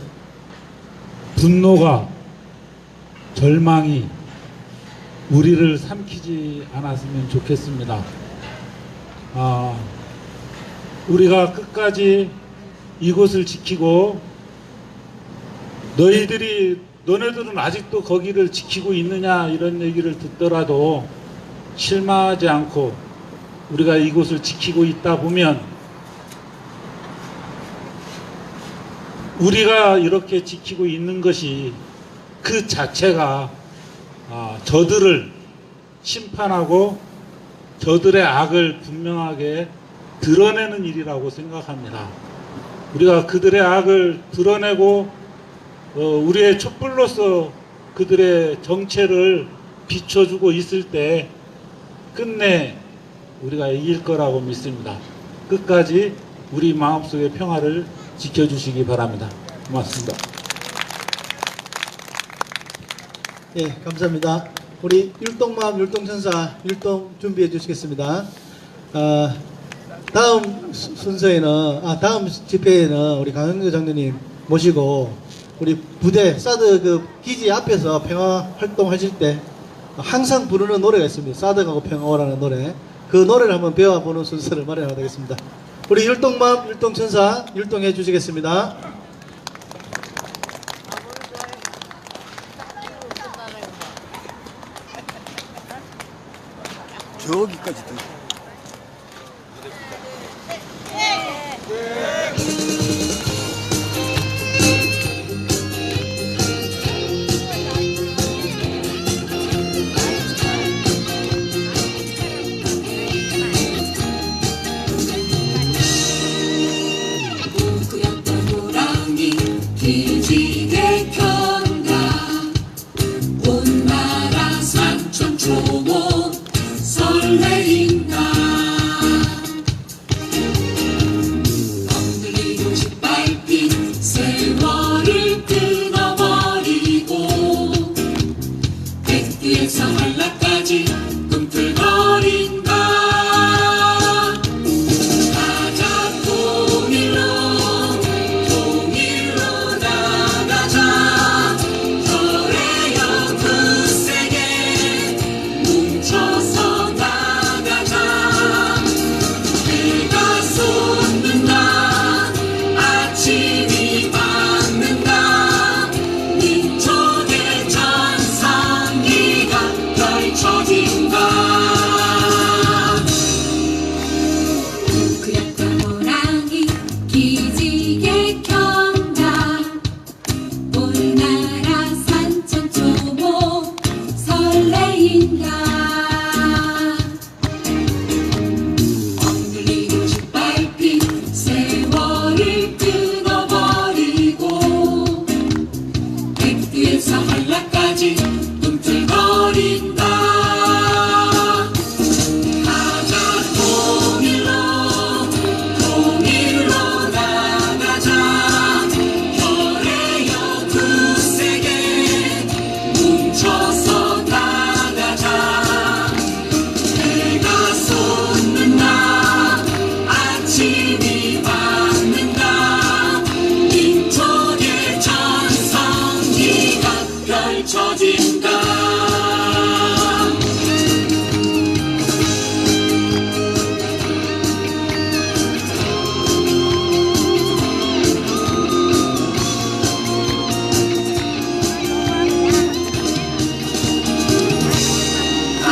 분노가, 절망이 우리를 삼키지 않았으면 좋겠습니다. 우리가 끝까지 이곳을 지키고, 너네들은 아직도 거기를 지키고 있느냐 이런 얘기를 듣더라도 실망하지 않고 우리가 이곳을 지키고 있다 보면, 우리가 이렇게 지키고 있는 것이 그 자체가 저들을 심판하고 저들의 악을 분명하게 드러내는 일이라고 생각합니다. 우리가 그들의 악을 드러내고 우리의 촛불로서 그들의 정체를 비춰주고 있을 때 끝내 우리가 이길 거라고 믿습니다. 끝까지 우리 마음속의 평화를 지켜주시기 바랍니다. 고맙습니다. 예, 감사합니다. 우리 율동마음 율동천사 율동 준비해 주시겠습니다. 다음 순서에는, 다음 집회에는 우리 강영규 장로님 모시고 우리 부대 사드 그 기지 앞에서 평화 활동하실 때 항상 부르는 노래가 있습니다. 사드하고 평화라는 노래. 그 노래를 한번 배워보는 순서를 마련하도록 하겠습니다. 우리 율동맘 율동천사 율동해 주시겠습니다. 저기까지 더. 기지개 켠다 온 나라 산천초목 설레인다 엉들리고 짓밟힌 세월을 끊어버리고 백두에서 한라까지 꿈틀거린다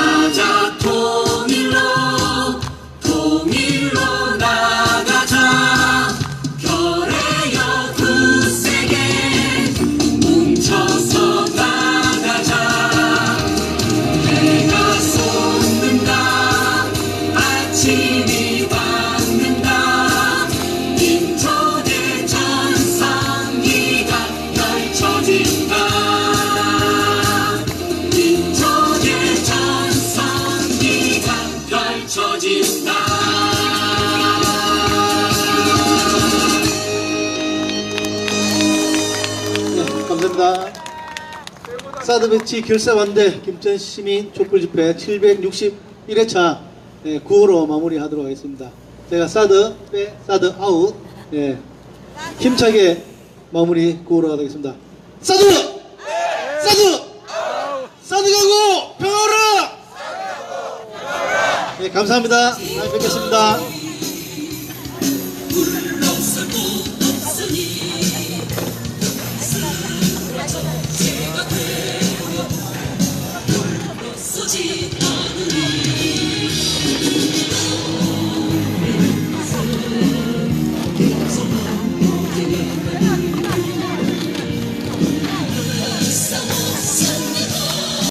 가자 통일로 사드 배치 결사반대 김천시민 촛불집회 761회차 9호로 마무리하도록 하겠습니다. 제가 사드 빼, 사드 아웃. 예. 힘차게 마무리 구호로 하겠습니다. 사드! 사드! 사드 가고 평화라! 네, 감사합니다. 다음에 뵙겠습니다.